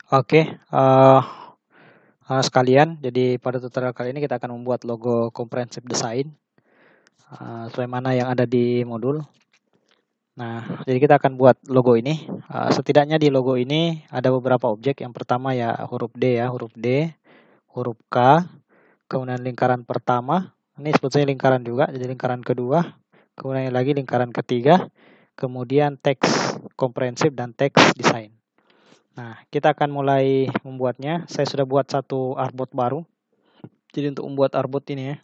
Oke, sekalian, jadi pada tutorial kali ini kita akan membuat logo comprehensive design sebagaimana yang ada di modul. Nah, jadi kita akan buat logo ini. Setidaknya di logo ini ada beberapa objek. Yang pertama ya huruf D ya, huruf D, huruf K, kemudian lingkaran pertama. Ini sebetulnya lingkaran juga, jadi lingkaran kedua. Kemudian lagi lingkaran ketiga. Kemudian teks comprehensive dan teks design. Nah, kita akan mulai membuatnya. Saya sudah buat satu artboard baru. Jadi untuk membuat artboard ini ya,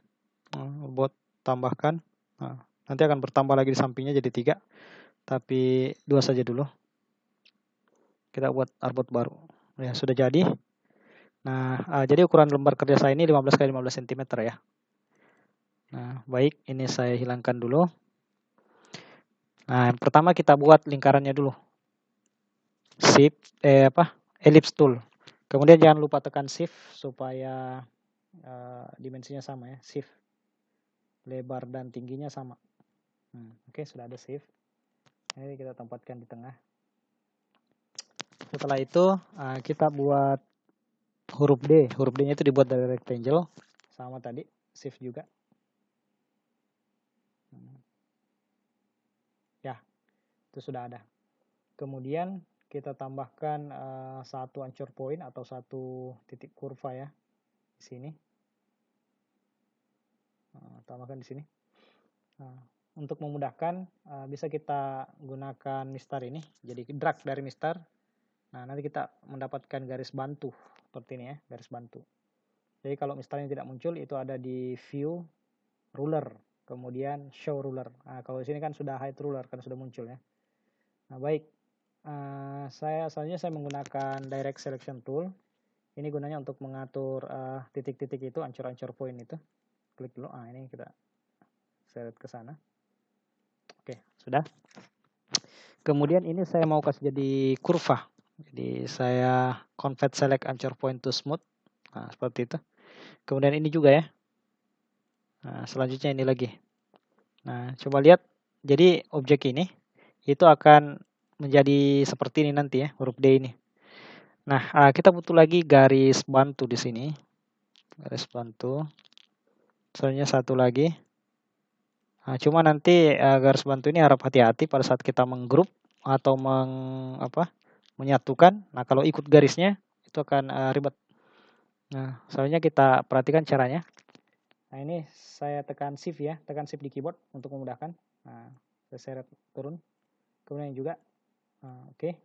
artboard tambahkan. Nah, nanti akan bertambah lagi di sampingnya jadi 3. Tapi 2 saja dulu. Kita buat artboard baru. Ya, sudah jadi. Nah, jadi ukuran lembar kerja saya ini 15 x 15 cm ya. Nah, baik, ini saya hilangkan dulu. Nah, yang pertama kita buat lingkarannya dulu. Ellipse tool. Kemudian jangan lupa tekan shift supaya dimensinya sama ya, shift. Lebar dan tingginya sama. Oke, sudah ada shift. Ini kita tempatkan di tengah. Setelah itu kita buat huruf D. Huruf D-nya itu dibuat dari rectangle sama tadi, shift juga. Ya, itu sudah ada. Kemudian kita tambahkan satu anchor point atau satu titik kurva ya di sini. Tambahkan di sini. Untuk memudahkan bisa kita gunakan mistar ini. Jadi drag dari mistar. Nah, nanti kita mendapatkan garis bantu seperti ini ya, garis bantu. Jadi kalau mistarnya tidak muncul, itu ada di view ruler, kemudian show ruler. Nah, kalau di sini kan sudah hide ruler kan sudah muncul ya. Nah, baik. Selanjutnya saya menggunakan direct selection tool. Ini gunanya untuk mengatur titik-titik itu, ancur-ancur point itu. Klik dulu. Ini kita seret ke sana. Oke, sudah. Kemudian ini saya mau kasih jadi kurva. Jadi saya convert select anchor point to smooth. Nah, seperti itu. Kemudian ini juga ya. Nah, selanjutnya ini lagi. Nah, coba lihat. Jadi objek ini itu akan menjadi seperti ini nanti ya, huruf D ini. Nah, kita butuh lagi garis bantu di sini. Garis bantu. Selanjutnya satu lagi. Nah, cuma nanti garis bantu ini harap hati-hati pada saat kita menggroup atau menyatukan. Nah, kalau ikut garisnya itu akan ribet. Nah, selanjutnya kita perhatikan caranya. Nah, ini saya tekan shift ya, tekan shift di keyboard untuk memudahkan. Nah, saya seret turun. Kemudian juga, oke.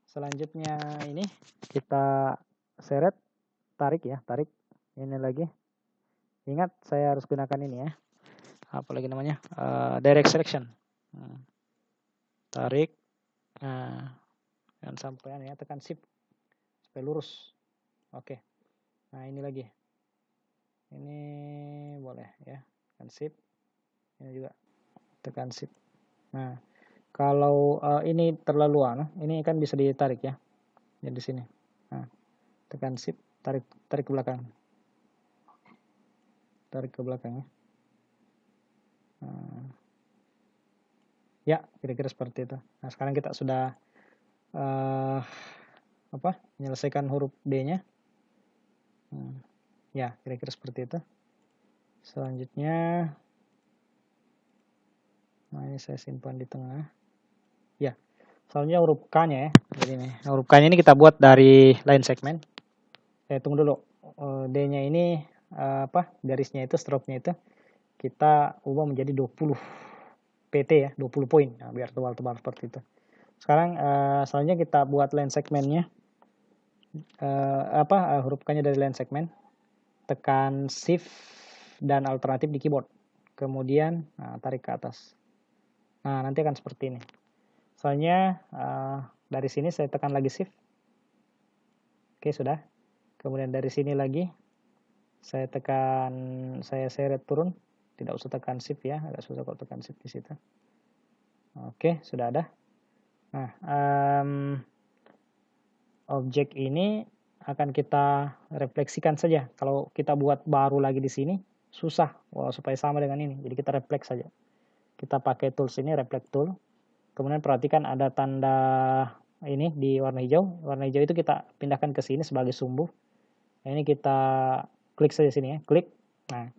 Selanjutnya ini kita seret, tarik ya, tarik. Ini lagi. Ingat saya harus gunakan ini ya. Apalagi namanya? Direct selection. Tarik. Dan sampai ya, tekan shift supaya lurus. Oke. Nah, ini lagi. Ini boleh ya, tekan shift. Ini juga tekan shift. Nah, kalau ini terlalu ini kan bisa ditarik ya. Jadi di sini. Nah, tekan shift, tarik ke belakang. Tarik ke belakang ya. Ya, kira-kira seperti itu. Nah, sekarang kita sudah menyelesaikan huruf D-nya. Ya, kira-kira seperti itu. Selanjutnya, nah ini saya simpan di tengah. Ya, selanjutnya huruf K-nya ya. Jadi ini huruf K-nya ini kita buat dari line segment. Tunggu dulu. D-nya ini garisnya itu, stroke-nya itu kita ubah menjadi 20 PT ya, 20 poin. Nah, biar tebal-tebal seperti itu. Sekarang selanjutnya kita buat line segmentnya. Huruf K-nya dari line segment. Tekan shift dan alternatif di keyboard. Kemudian tarik ke atas. Nah, nanti akan seperti ini. Soalnya dari sini saya tekan lagi shift. Oke, sudah. Kemudian dari sini lagi saya seret turun. Tidak usah tekan shift ya, agak susah kalau tekan shift di situ. Oke, sudah ada. Nah, objek ini akan kita refleksikan saja. Kalau kita buat baru lagi di sini, susah supaya sama dengan ini. Jadi kita refleks saja. Kita pakai tools ini, reflect tool. Kemudian perhatikan ada tanda ini di warna hijau. Warna hijau itu kita pindahkan ke sini sebagai sumbu. Nah, ini kita klik saja sini ya, klik. Nah,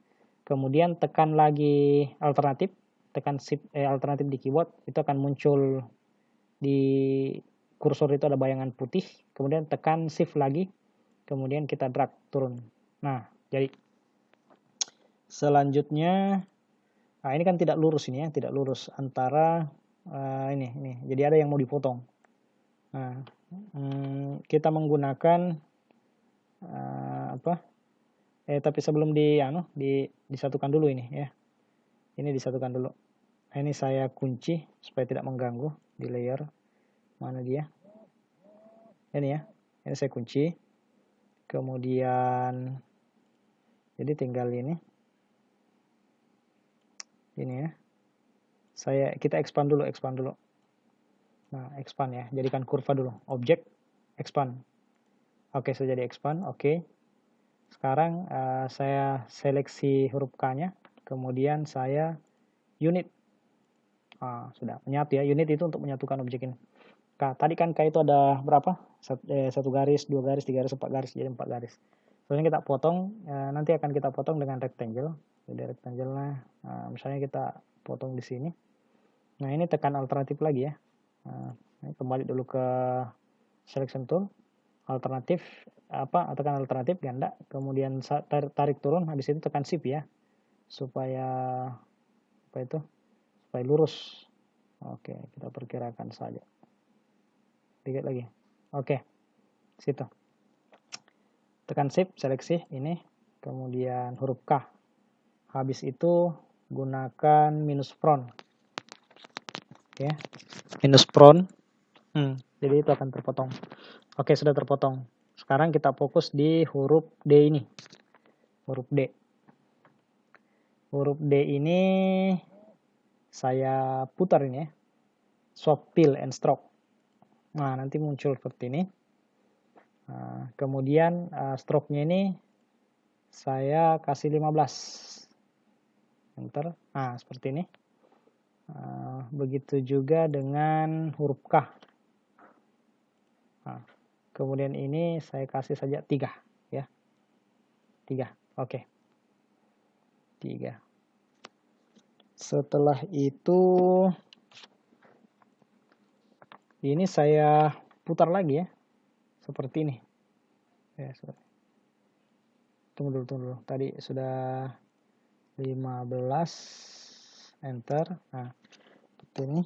kemudian tekan lagi alternatif, tekan shift alternatif di keyboard, itu akan muncul di kursor itu ada bayangan putih, kemudian tekan shift lagi, kemudian kita drag turun. Nah, jadi selanjutnya, nah ini kan tidak lurus ini ya, tidak lurus antara ini. Jadi ada yang mau dipotong. Nah, kita menggunakan tapi sebelum disatukan dulu ini ya. Ini disatukan dulu. Nah, ini saya kunci supaya tidak mengganggu di layer. Mana dia? Ini ya. Ini saya kunci. Kemudian jadi tinggal ini. Ini ya. Kita expand dulu. Nah, expand ya. Jadikan kurva dulu. Object, expand. Oke, sudah jadi expand. Oke. Sekarang saya seleksi huruf K-nya. Kemudian saya unit. Sudah menyatu ya. Unit itu untuk menyatukan objek ini. K. Tadi kan K itu ada berapa? 1 garis, 2 garis, 3 garis, 4 garis. Jadi 4 garis. Soalnya kita potong. Nanti akan kita potong dengan rectangle. Jadi rectangle-nya. Misalnya kita potong di sini. Nah, ini tekan alternatif lagi ya. Ini kembali dulu ke selection tool. Alternatif. Tekan alternatif ganda. Kemudian tarik turun. Habis itu tekan shift ya. Supaya lurus. Oke, kita perkirakan saja. Dikit lagi. Oke. Situ. Tekan shift, seleksi ini. Kemudian huruf K. Habis itu gunakan minus front. Ya. Minus front. Jadi itu akan terpotong. Oke, sudah terpotong. Sekarang kita fokus di huruf D ini. Huruf D. Huruf D ini saya putar ini ya. Swap fill and stroke. Nah, nanti muncul seperti ini. Kemudian stroke-nya ini saya kasih 15. Enter. Nah, seperti ini. Begitu juga dengan huruf K. Nah, kemudian ini saya kasih saja 3 ya. 3. Oke. 3. Setelah itu ini saya putar lagi ya. Seperti ini. Ya, sudah. Tunggu dulu. Tadi sudah 15. Enter. Nah, seperti ini.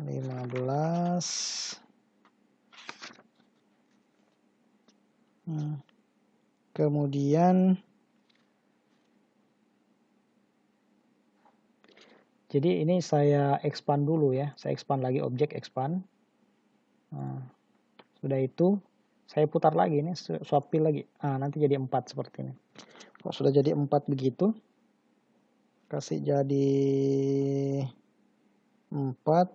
15. Kemudian jadi ini saya expand dulu ya. Saya expand lagi objek expand. Nah, sudah itu saya putar lagi ini, swap fill lagi. Nanti jadi 4 seperti ini. Kalau sudah jadi 4 begitu, kasih jadi 4.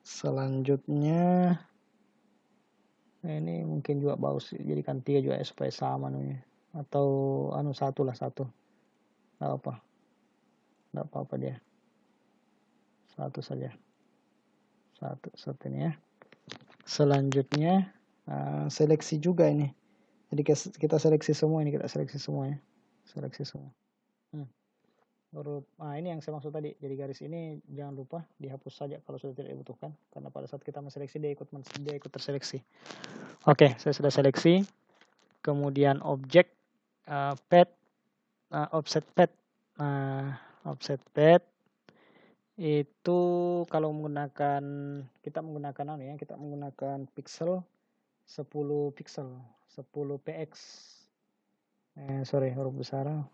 Selanjutnya ini mungkin juga bagus, jadikan 3 juga ya, supaya sama nih. Atau 1 lah, 1. Enggak apa-apa dia. 1 saja. 1 seperti ini ya. Selanjutnya seleksi juga ini. Jadi kita seleksi semua ini, ya. Seleksi semua. Ini yang saya maksud tadi. Jadi garis ini jangan lupa dihapus saja kalau sudah tidak dibutuhkan, karena pada saat kita menseleksi dia ikut terseleksi. Oke, saya sudah seleksi. Kemudian objek pad, offset pad. Offset pad itu kalau kita menggunakan pixel 10 pixel, 10 px. Huruf besar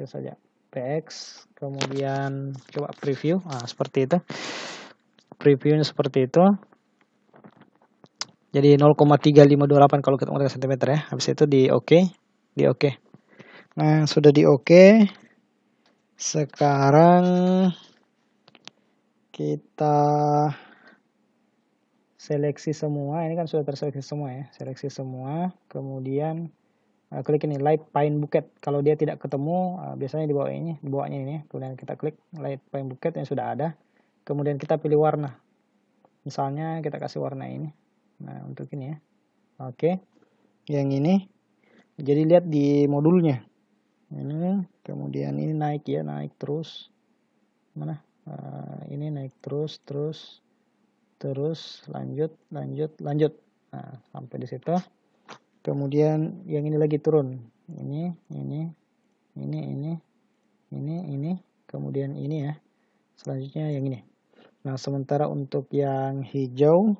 saja. PX, kemudian coba preview. Seperti itu. Previewnya seperti itu. Jadi 0,3528 kalau kita menggunakan cm ya. Habis itu di OK. Nah, sudah di OK. Sekarang kita seleksi semua. Ini kan sudah terseleksi semua ya. Seleksi semua. Kemudian klik ini light pine bouquet. Kalau dia tidak ketemu, biasanya di bawahnya ini, kemudian kita klik light pine bouquet yang sudah ada, kemudian kita pilih warna. Misalnya kita kasih warna ini. Nah, untuk ini ya. Oke. Yang ini. Jadi lihat di modulnya. Ini, kemudian ini naik ya, naik terus. Mana? Ini naik terus, lanjut. Nah, sampai di situ. Kemudian yang ini lagi turun. Ini. Kemudian ini ya. Selanjutnya yang ini. Nah, sementara untuk yang hijau,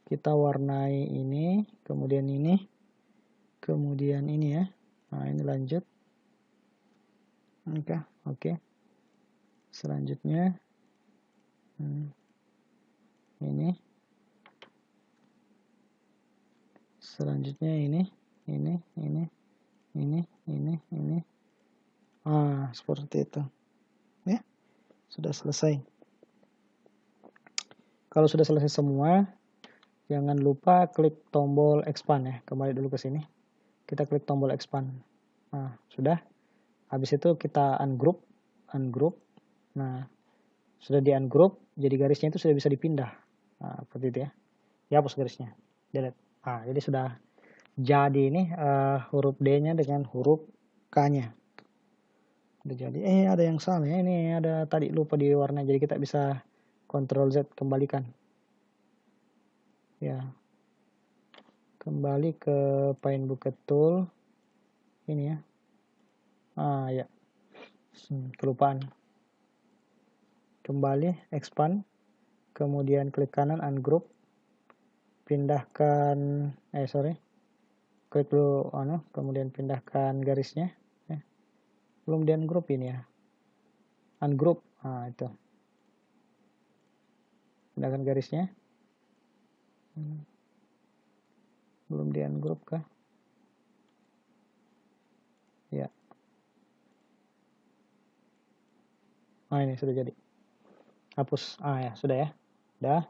kita warnai ini, kemudian ini ya. Nah, ini lanjut. Oke. Selanjutnya ini. Selanjutnya ini. Seperti itu. Ya. Sudah selesai. Kalau sudah selesai semua, jangan lupa klik tombol expand ya. Kembali dulu ke sini. Kita klik tombol expand. Nah, sudah. Habis itu kita ungroup. Nah, sudah di ungroup, jadi garisnya itu sudah bisa dipindah. Nah, seperti itu ya. Dihapus garisnya. Delete. Nah, jadi sudah jadi ini huruf D-nya dengan huruf K-nya. Udah jadi. Ada yang salah ya. Ini ada tadi lupa di warna. Jadi kita bisa Ctrl Z kembalikan. Ya. Kembali ke Pine Bouquet Tool. Ini ya. Ya. Kelupaan. Kembali expand. Kemudian klik kanan ungroup. Pindahkan klik dulu kemudian pindahkan garisnya ya. Belum di ungroup ini ya. Ungroup. Itu. Pindahkan garisnya. Belum di ungroup kah? Ya. Ini sudah jadi. Hapus. Ya, sudah ya. Udah.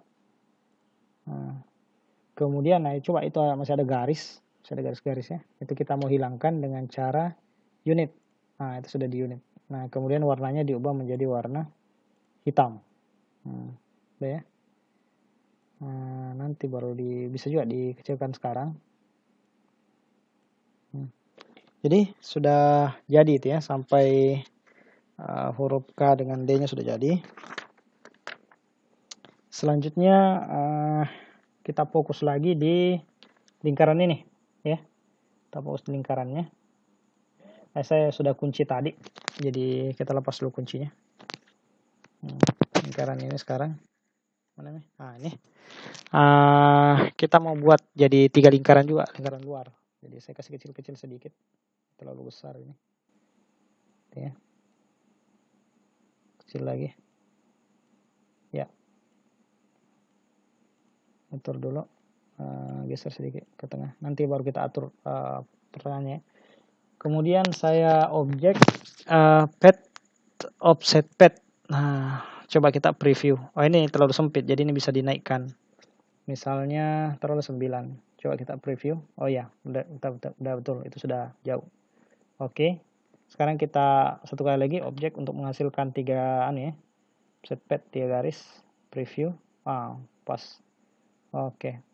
Kemudian coba itu masih ada garis. Masih ada garis-garisnya. Itu kita mau hilangkan dengan cara unit. Itu sudah di unit. Nah, kemudian warnanya diubah menjadi warna hitam. Udah ya. Nanti baru bisa juga dikecilkan sekarang. Jadi sudah jadi itu ya, sampai huruf K dengan D-nya sudah jadi. Selanjutnya kita fokus lagi di lingkaran ini ya. Kita fokus di lingkarannya. Saya sudah kunci tadi, jadi kita lepas dulu kuncinya. Lingkaran ini sekarang mana nih? Ini. Kita mau buat jadi 3 lingkaran juga, lingkaran luar. Jadi saya kasih kecil-kecil sedikit, terlalu besar ini. Ya. Kecil lagi. Ya. Atur dulu. Geser sedikit ke tengah. Nanti baru kita atur pertanyaannya. Kemudian saya objek pad offset pad. Nah, coba kita preview. Ini terlalu sempit, jadi ini bisa dinaikkan. Misalnya terlalu 9. Coba kita preview. Ya, udah betul. Itu sudah jauh. Oke. Sekarang kita satu kali lagi objek untuk menghasilkan 3 ya. Offset pad 3 garis. Preview. Pas. Oke.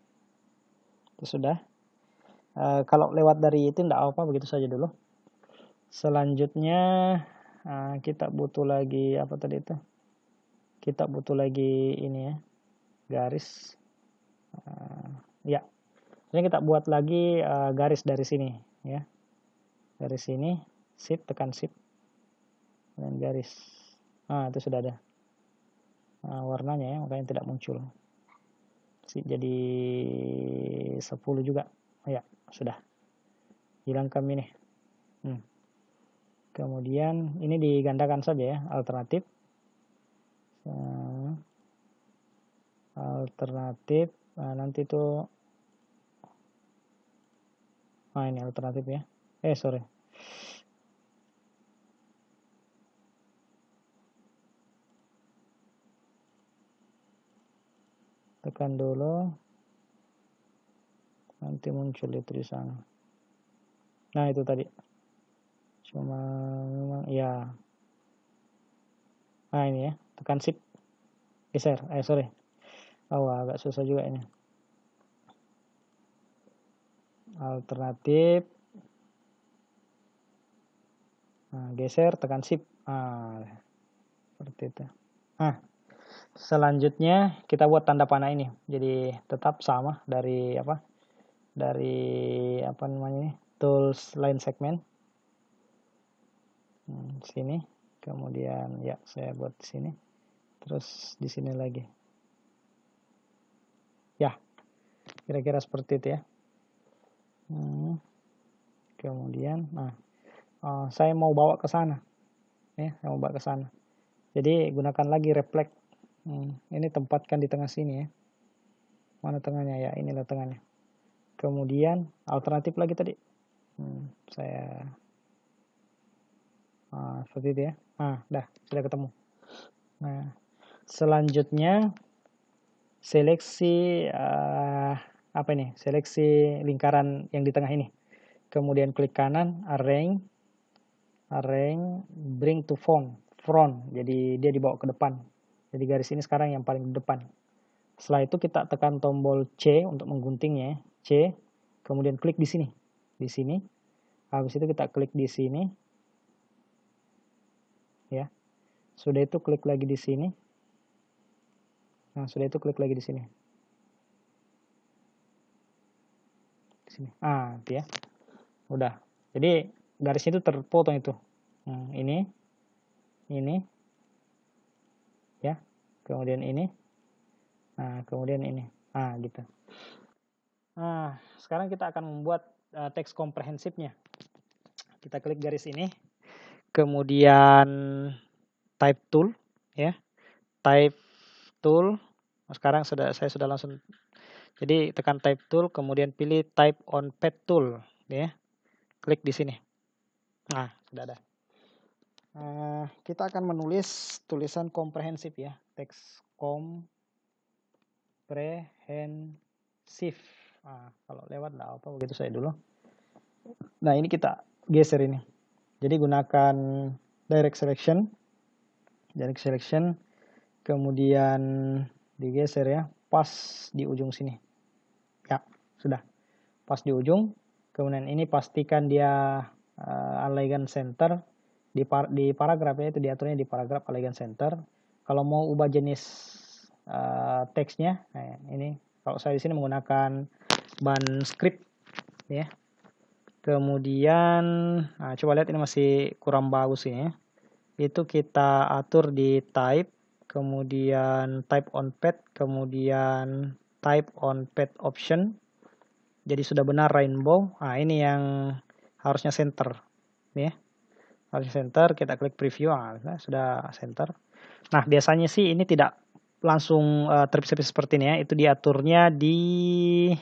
Itu sudah. Kalau lewat dari itu tidak apa-apa, begitu saja dulu. Selanjutnya kita butuh lagi apa tadi itu? Kita butuh lagi ini ya, garis. Ya. Jadi kita buat lagi garis dari sini ya. Dari sini, shift, tekan shift. Dan garis. Itu sudah ada. Warnanya ya, makanya tidak muncul. Jadi 10 juga. Ya, sudah. Hilangkan ini. Kemudian ini digandakan saja ya, alternatif. Nanti itu ini alternatif ya. Sorry. Tekan dulu. Nanti muncul itu di sana. Nah, itu tadi. Cuma memang ya. Nah, ini ya, tekan shift, geser. Sorry. Oh, agak susah juga ini. Alternatif. Nah, geser, tekan shift. Seperti itu. Nah, selanjutnya kita buat tanda panah ini. Jadi tetap sama dari apa? Dari apa namanya ini? Tools line segment. Sini. Kemudian ya saya buat di sini. Terus di sini lagi. Ya, kira-kira seperti itu ya. Kemudian, nah, saya mau bawa ke sana. Ya, saya mau bawa ke sana. Jadi gunakan lagi reflect. Ini tempatkan di tengah sini ya. Mana tengahnya ya? Inilah tengahnya. Kemudian alternatif lagi tadi. Saya seperti itu ya. Dah, sudah ketemu. Nah, selanjutnya seleksi apa ini? Seleksi lingkaran yang di tengah ini. Kemudian klik kanan, arrange, bring to front. Jadi dia dibawa ke depan. Jadi garis ini sekarang yang paling depan. Setelah itu kita tekan tombol C untuk mengguntingnya, C. Kemudian klik di sini. Di sini. Habis itu kita klik di sini. Ya. Sudah itu klik lagi di sini. Nah, sudah itu klik lagi di sini. Di sini. Itu ya. Udah. Jadi garisnya itu terpotong itu. Ini. Ya. Kemudian ini. Nah, kemudian ini. Gitu. Nah, sekarang kita akan membuat teks komprehensifnya. Kita klik garis ini. Kemudian type tool, ya. Type tool. Sekarang saya sudah langsung. Jadi tekan type tool, kemudian pilih type on pad tool, ya. Klik di sini. Nah, sudah ada. Kita akan menulis tulisan komprehensif ya. Teks komprehensif. Kalau lewat enggak apa begitu saya dulu. Nah, ini kita geser ini. Jadi gunakan direct selection. Kemudian digeser ya, pas di ujung sini. Ya, sudah. Pas di ujung. Kemudian ini pastikan dia align center di paragraf ya, itu diaturnya di paragraf align center. Kalau mau ubah jenis teksnya, nah ini kalau saya di sini menggunakan ban script ya. Kemudian coba lihat ini masih kurang bagus ini ya. Itu kita atur di type, kemudian type on pad, kemudian type on pad option. Jadi sudah benar rainbow. Ini yang harusnya center. Ya. Harusnya center, kita klik preview. Sudah center. Nah, biasanya sih ini tidak langsung terpisah seperti ini ya. Itu diaturnya di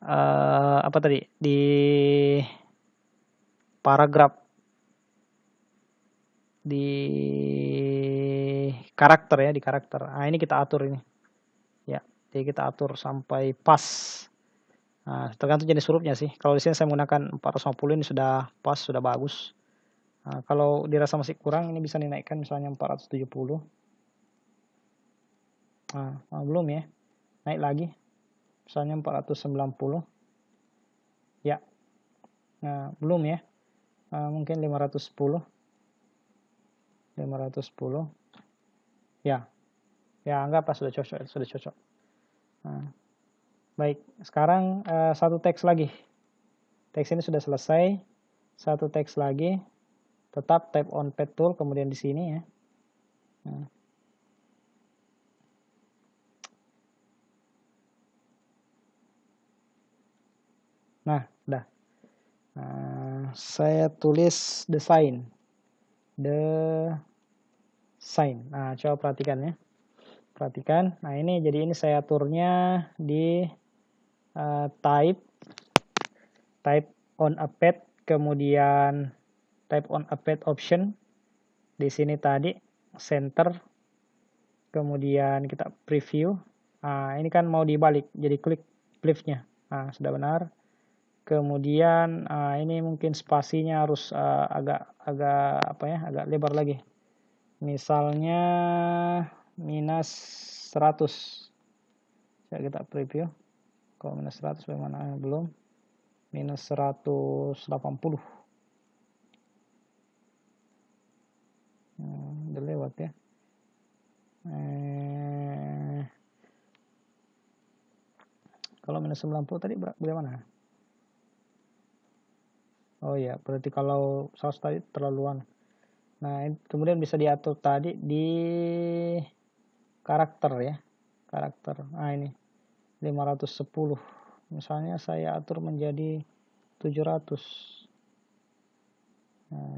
apa tadi? Di paragraf, di karakter ya, di karakter. Ini kita atur ini. Ya, jadi kita atur sampai pas. Tergantung jenis hurufnya sih. Kalau di sini saya menggunakan 450, ini sudah pas, sudah bagus. Kalau dirasa masih kurang, ini bisa dinaikkan misalnya 470. Belum ya. Naik lagi. Misalnya 490. Ya. Belum ya. Mungkin 510. Ya. Ya, anggaplah sudah cocok. Baik, sekarang satu teks lagi. Teks ini sudah selesai. Satu teks lagi. Tetap type on pad tool, kemudian di sini ya. Nah, udah. Saya tulis desain. Coba perhatikan ya. Perhatikan. Ini jadi ini saya aturnya di type on a pad, kemudian type on a pad option. Di sini tadi center, kemudian kita preview. Ini kan mau dibalik, jadi klik flipnya. Sudah benar. Kemudian ini mungkin spasinya harus agak agak lebar lagi. Misalnya minus 100. Coba kita preview. Kalau minus 100 bagaimana? Belum. Minus 180. Udah lewat ya. Kalau minus 90 tadi bagaimana? Oh ya, berarti kalau saus tadi terlaluan. Nah, kemudian bisa diatur tadi di karakter ya. Karakter. Nah, ini 510. Misalnya saya atur menjadi 700. Nah,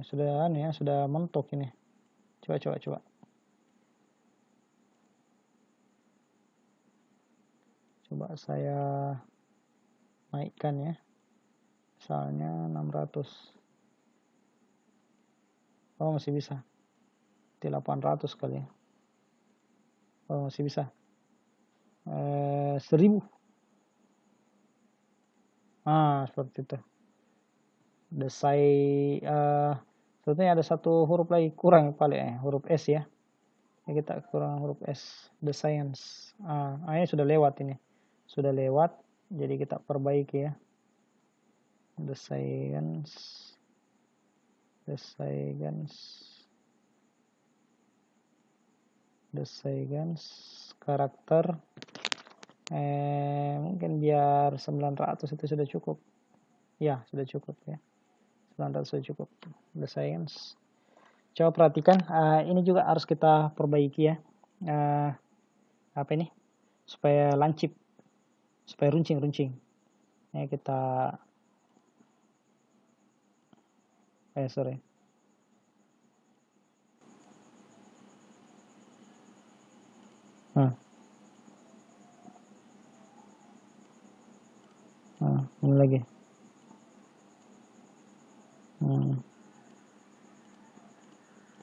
sudah mentok ini. Coba. Coba saya naikkan ya. Misalnya 600. Oh, masih bisa. Di 800 kali ya. Oh, masih bisa. 1000. Seperti itu. Sebetulnya ada satu huruf lagi kurang paling huruf S ya. Ini kita kurang huruf S. The Science. Ini sudah lewat ini. Sudah lewat. Jadi kita perbaiki ya. The Science. Karakter. Mungkin biar 900 itu sudah cukup. Ya, sudah cukup ya. 900 sudah cukup. The Science. Coba perhatikan, ini juga harus kita perbaiki ya. Apa ini? Supaya lancip. Supaya runcing. Ya, kita sorry. Ini lagi.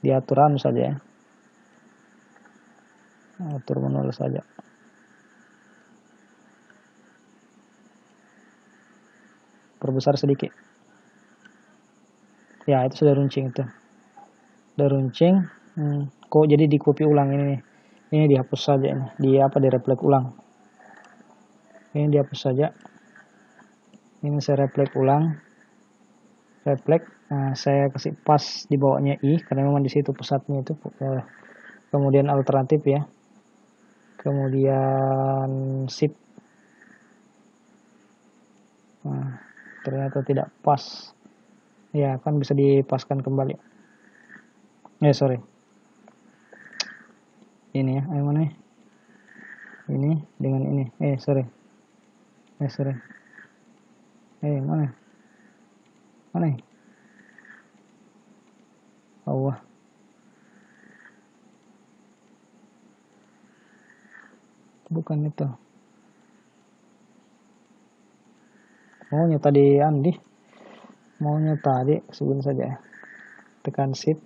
Diaturan saja ya. Atur manual saja. Perbesar sedikit. Ya, itu sudah runcing itu. Sudah runcing. Kok jadi di copy ulang ini nih. Ini dihapus saja ini. Di reflect ulang. Ini dihapus saja. Ini saya reflect ulang. Reflect. Saya kasih pas di bawahnya I karena memang di situ pusatnya itu. Kemudian alternatif ya. Kemudian shift. Ternyata tidak pas. Ya, kan bisa dipaskan kembali. Sorry. Ini ya, mana? Ini dengan ini. Sorry. Mana? Allah. Bukan itu. Maunya tadi Andi. Sebelum saja. Tekan shift.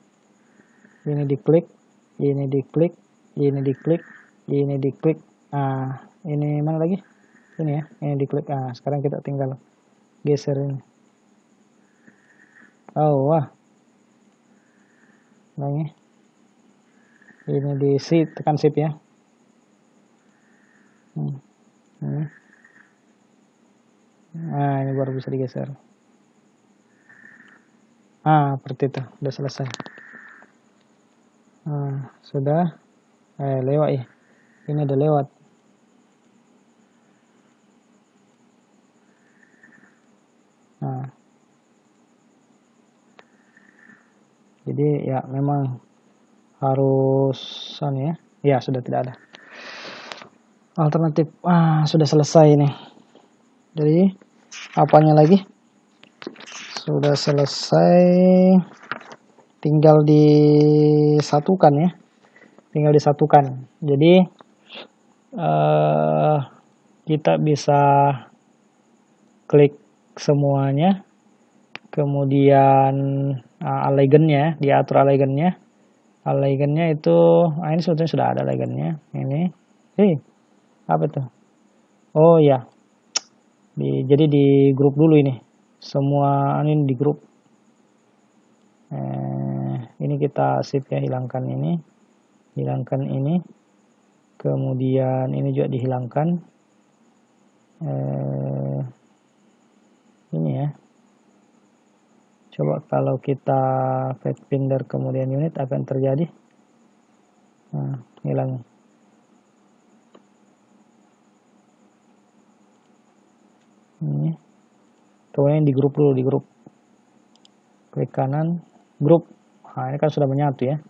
Ini diklik. Ini diklik. Ini mana lagi? Ini ya. Ini diklik. Sekarang kita tinggal geser ini. Lagi. Ini di shift, tekan shift ya. Ini baru bisa digeser. Seperti itu. Sudah selesai. Sudah. Lewat ya. Ini udah lewat. Jadi ya memang harus ya. Ya, sudah tidak ada. Alternatif. Sudah selesai ini. Jadi apanya lagi? Sudah selesai. Tinggal disatukan ya. Jadi kita bisa klik semuanya. Kemudian alignnya, diatur alignnya. Alignnya itu, ini sebetulnya sudah ada alignnya. Ini, apa tuh? Oh ya, jadi di grup dulu ini. semua ini di grup. Ini kita save ya, hilangkan ini, kemudian ini juga dihilangkan. Ini ya, coba kalau kita Pathfinder kemudian unit, apa yang terjadi? Nah, hilang. Ini kemudian di grup dulu, di grup, klik kanan, grup. Nah, ini kan sudah menyatu ya,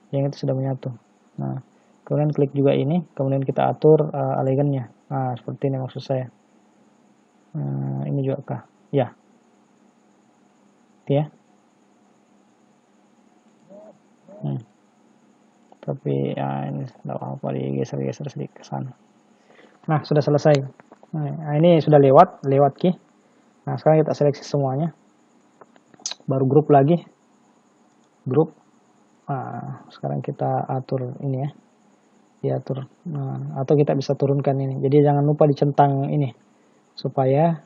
yang itu sudah menyatu. Nah, kemudian klik juga ini, kemudian kita atur elegannya. Nah, seperti ini maksud saya. Ini juga kah? Ya, ya. Tapi ya ini tidak apa-apa, digeser-geser sedikit ke sana. Nah, sudah selesai. Nah, ini sudah lewat key. Nah, sekarang kita seleksi semuanya. Baru grup lagi. Grup. Nah, sekarang kita atur ini ya. Diatur. Nah, atau kita bisa turunkan ini. Jadi jangan lupa dicentang ini supaya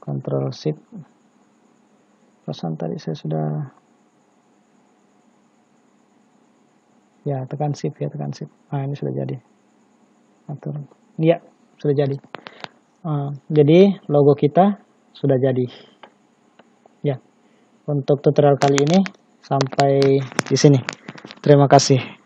Ctrl Shift. Pesan tadi saya sudah ya, tekan Shift ya, tekan Shift. Nah, ini sudah jadi. Atur. Iya, sudah jadi. Jadi logo kita sudah jadi. Ya. Untuk tutorial kali ini sampai di sini. Terima kasih.